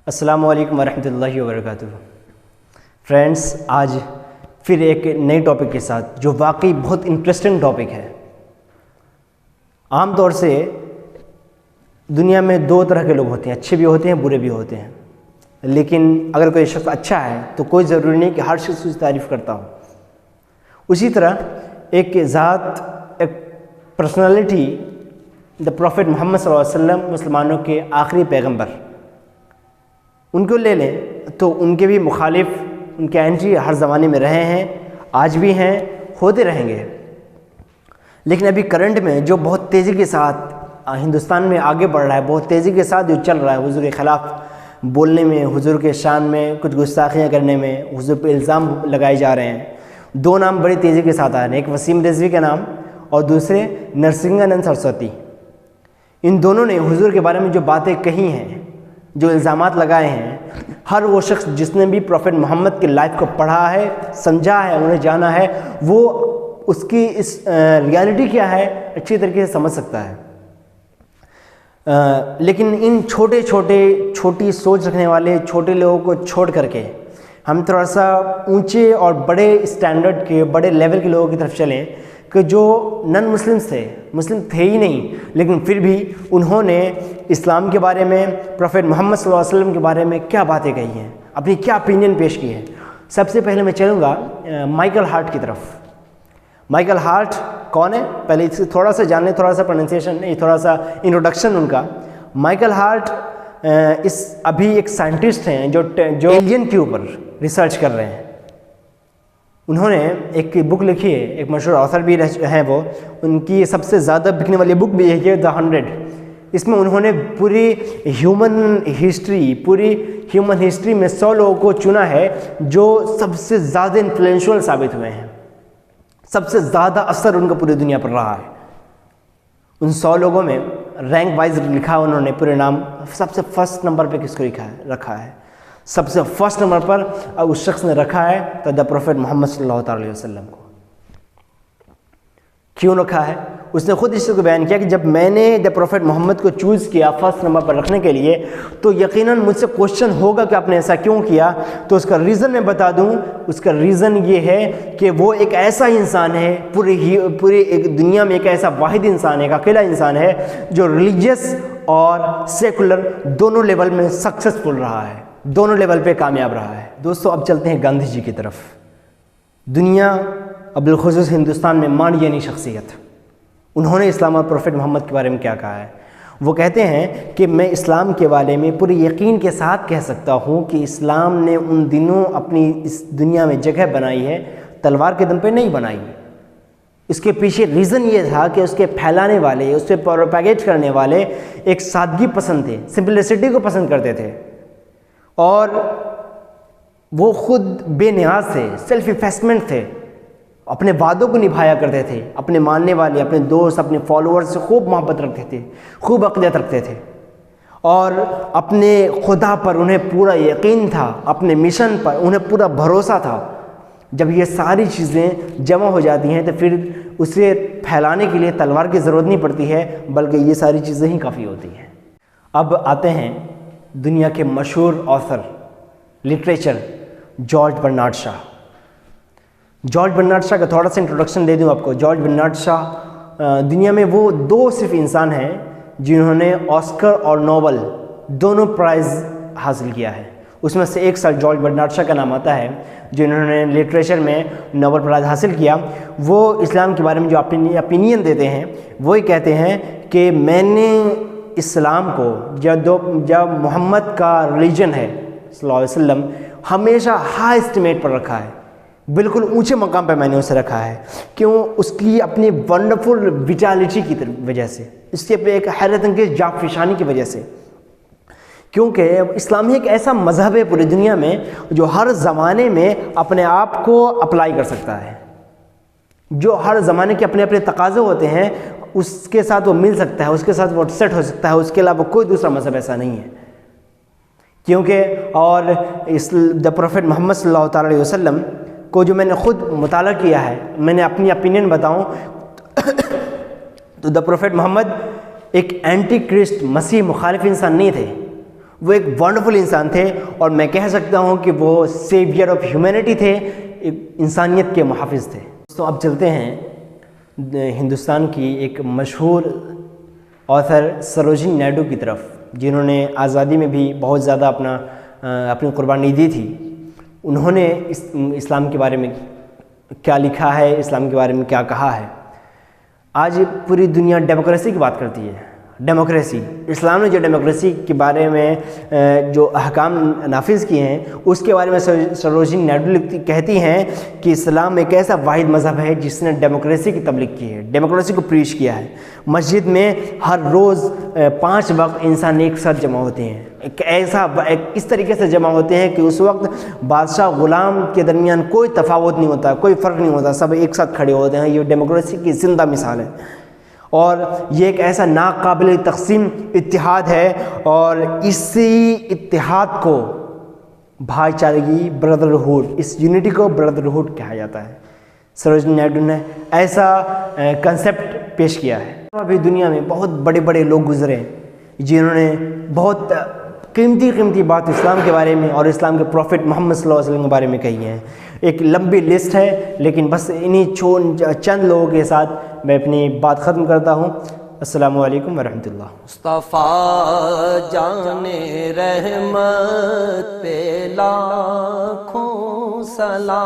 السلام علیکم ورحمۃ اللہ وبرکاتہ۔ فرینڈس، آج پھر ایک نئے ٹاپک کے ساتھ جو واقعی بہت انٹرسٹنگ ٹاپک ہے۔ عام طور سے دنیا میں دو طرح کے لوگ ہوتے ہیں، اچھے بھی ہوتے ہیں برے بھی ہوتے ہیں، لیکن اگر کوئی شخص اچھا ہے تو کوئی ضروری نہیں کہ ہر شخص اس کی تعریف کرتا ہو۔ اسی طرح ایک ذات، ایک پرسنالٹی، دا پروفٹ محمد صلی اللہ علیہ وسلم، مسلمانوں کے آخری پیغمبر، ان کو لے لیں تو ان کے بھی مخالف، ان کے اینٹی ہر زمانے میں رہے ہیں، آج بھی ہیں، ہوتے رہیں گے۔ لیکن ابھی کرنٹ میں جو بہت تیزی کے ساتھ ہندوستان میں آگے بڑھ رہا ہے، بہت تیزی کے ساتھ جو چل رہا ہے، حضور کے خلاف بولنے میں، حضور کے شان میں کچھ گستاخیاں کرنے میں، حضور پہ الزام لگائے جا رہے ہیں۔ دو نام بڑی تیزی کے ساتھ آ رہے ہیں، ایک وسیم رضوی کا نام اور دوسرے نرسنگانند سرسوتی۔ ان دونوں نے حضور کے بارے میں جو باتیں کہی ہیں، جو الزامات لگائے ہیں، ہر وہ شخص جس نے بھی پروفٹ محمد کی لائف کو پڑھا ہے، سمجھا ہے، انہیں جانا ہے، وہ اس کی اس ریالٹی کیا ہے اچھی طریقے سے سمجھ سکتا ہے۔ لیکن ان چھوٹی سوچ رکھنے والے چھوٹے لوگوں کو چھوڑ کر کے ہم تھوڑا سا اونچے اور بڑے اسٹینڈرڈ کے، بڑے لیول کے لوگوں کی طرف چلیں کہ جو نن مسلمس تھے، مسلم تھے ہی نہیں، لیکن پھر بھی انہوں نے اسلام کے بارے میں، پروفٹ محمد صلی اللہ علیہ وسلم کے بارے میں کیا باتیں کہی ہیں، اپنی کیا اپینین پیش کی ہے۔ سب سے پہلے میں چلوں گا مائیکل ہارٹ کی طرف۔ مائیکل ہارٹ کون ہے؟ پہلے اس سے تھوڑا سا جان لیں، تھوڑا سا پروننسیشن، تھوڑا سا انٹروڈکشن ان کا۔ مائیکل ہارٹ ابھی ایک سائنٹسٹ ہیں جو ایلین کے اوپر ریسرچ کر رہے ہیں۔ انہوں نے ایک بک لکھی ہے، ایک مشہور آثر بھی ہیں وہ، ان کی سب سے زیادہ بکنے والی بک بھی ہے دا 100۔ اس میں انہوں نے پوری ہیومن ہسٹری میں 100 لوگوں کو چنا ہے جو سب سے زیادہ انفلوئنشل ثابت ہوئے ہیں، سب سے زیادہ اثر ان کا پوری دنیا پر رہا ہے۔ ان 100 لوگوں میں رینک وائز لکھا انہوں نے پورے نام، سب سے فرسٹ نمبر پہ کس کو رکھا ہے؟ سب سے فرسٹ نمبر پر اس شخص نے رکھا ہے تو دا پروفٹ محمد صلی اللہ علیہ وسلم کو۔ کیوں رکھا ہے؟ اس نے خود اس کو بیان کیا کہ جب میں نے دا پروفٹ محمد کو چوز کیا فرسٹ نمبر پر رکھنے کے لیے تو یقیناً مجھ سے کوشچن ہوگا کہ آپ نے ایسا کیوں کیا، تو اس کا ریزن میں بتا دوں۔ اس کا ریزن یہ ہے کہ وہ ایک ایسا انسان ہے، پوری ایک دنیا میں ایک ایسا واحد انسان ہے، ایک اکیلا انسان ہے جو ریلیجیس اور سیکولر دونوں لیول میں سکسیسفل رہا ہے، دونوں لیول پہ کامیاب رہا ہے۔ دوستو، اب چلتے ہیں گاندھی جی کی طرف۔ دنیا، بالخصوص ہندوستان میں مانیانی شخصیت، انہوں نے اسلام اور پروفٹ محمد کے بارے میں کیا کہا ہے؟ وہ کہتے ہیں کہ میں اسلام کے بارے میں پورے یقین کے ساتھ کہہ سکتا ہوں کہ اسلام نے ان دنوں اپنی اس دنیا میں جگہ بنائی ہے، تلوار کے دم پہ نہیں بنائی۔ اس کے پیچھے ریزن یہ تھا کہ اس کے پھیلانے والے، اس پہ پروپیگیٹ کرنے والے ایک سادگی پسند تھے، سمپلسٹی کو پسند کرتے تھے، اور وہ خود بے نیاز تھے، سیلف ایفیسمنٹ تھے، اپنے وعدوں کو نبھایا کرتے تھے، اپنے ماننے والے، اپنے دوست، اپنے فالوورز سے خوب محبت رکھتے تھے، خوب عقیدت رکھتے تھے، اور اپنے خدا پر انہیں پورا یقین تھا، اپنے مشن پر انہیں پورا بھروسہ تھا۔ جب یہ ساری چیزیں جمع ہو جاتی ہیں تو پھر اسے پھیلانے کے لیے تلوار کی ضرورت نہیں پڑتی ہے، بلکہ یہ ساری چیزیں ہی کافی ہوتی ہیں۔ اب آتے ہیں دنیا کے مشہور آثر، لٹریچر، جارج برنارڈ شاہ۔ جارج برنارڈ شاہ کا تھوڑا سا انٹروڈکشن دے دوں آپ کو۔ جارج برنارڈ شاہ دنیا میں وہ دو صرف انسان ہیں جنہوں نے آسکر اور نوبل دونوں پرائز حاصل کیا ہے۔ اس میں سے ایک سر جارج برنارڈ شاہ کا نام آتا ہے، جنہوں نے لٹریچر میں نوبل پرائز حاصل کیا۔ وہ اسلام کے بارے میں جو اپینین دیتے ہیں، وہی کہتے ہیں کہ میں نے اسلام کو، جب محمد کا ریلیجن ہے صلی اللہ علیہ وسلم، ہمیشہ ہائی اسٹیمیٹ پر رکھا ہے، بالکل اونچے مقام پہ میں نے اسے رکھا ہے۔ کیوں؟ اس کی اپنی ونڈرفل ویٹالٹی کی وجہ سے، اس کے پہ ایک حیرت انگیز جاپفشانی کی وجہ سے، کیونکہ اسلام ایک ایسا مذہب ہے پوری دنیا میں جو ہر زمانے میں اپنے آپ کو اپلائی کر سکتا ہے، جو ہر زمانے کے اپنے اپنے تقاضے ہوتے ہیں اس کے ساتھ وہ مل سکتا ہے، اس کے ساتھ وہ سیٹ ہو سکتا ہے، اس کے علاوہ کوئی دوسرا مذہب ایسا نہیں ہے۔ کیونکہ اور دا پروفٹ محمد صلی اللہ تعالیٰ علیہ وسلم کو جو میں نے خود مطالعہ کیا ہے، میں نے اپنی اپینین بتاؤں تو دا پروفٹ محمد ایک اینٹی کرسٹ، مسیح مخالف انسان نہیں تھے۔ وہ ایک ونڈرفل انسان تھے اور میں کہہ سکتا ہوں کہ وہ سیویئر آف ہیومینٹی تھے، ایک انسانیت کے محافظ تھے۔ تو اب چلتے ہیں ہندوستان کی ایک مشہور آتھر سروجنی نائیڈو کی طرف، جنہوں نے آزادی میں بھی بہت زیادہ اپنی قربانی دی تھی۔ انہوں نے اسلام کے بارے میں کیا لکھا ہے، اسلام کے بارے میں کیا کہا ہے۔ آج پوری دنیا ڈیموکریسی کی بات کرتی ہے، ڈیموکریسی، اسلام نے جو ڈیموکریسی کے بارے میں جو احکام نافذ کیے ہیں اس کے بارے میں سروجنی نائیڈو کہتی ہیں کہ اسلام ایک ایسا واحد مذہب ہے جس نے ڈیموکریسی کی تبلیغ کی ہے، ڈیموکریسی کو پریچ کیا ہے۔ مسجد میں ہر روز 5 وقت انسان ایک ساتھ جمع ہوتے ہیں، اس طریقے سے جمع ہوتے ہیں کہ اس وقت بادشاہ غلام کے درمیان کوئی تفاوت نہیں ہوتا، کوئی فرق نہیں ہوتا، سب ایک ساتھ کھڑے ہوتے ہیں۔ یہ ڈیموکریسی کی زندہ مثال ہے، اور یہ ایک ایسا ناقابل تقسیم اتحاد ہے، اور اسی اتحاد کو بھائی چارگی، بردرہوڈ، اس یونٹی کو بردرہوڈ کہا جاتا ہے۔ سروجنی نائیڈو نے ایسا کنسیپٹ پیش کیا ہے۔ ابھی دنیا میں بہت بڑے بڑے لوگ گزرے جنہوں نے بہت قیمتی بات اسلام کے بارے میں اور اسلام کے پروفٹ محمد صلی اللہ علیہ وسلم کے بارے میں کہی ہیں۔ ایک لمبی لسٹ ہے، لیکن بس انہی چند لوگوں کے ساتھ میں اپنی بات ختم کرتا ہوں۔ السلام علیکم ورحمۃ اللہ۔ مصطفیٰ جان رحمت پہ لاکھوں سلام۔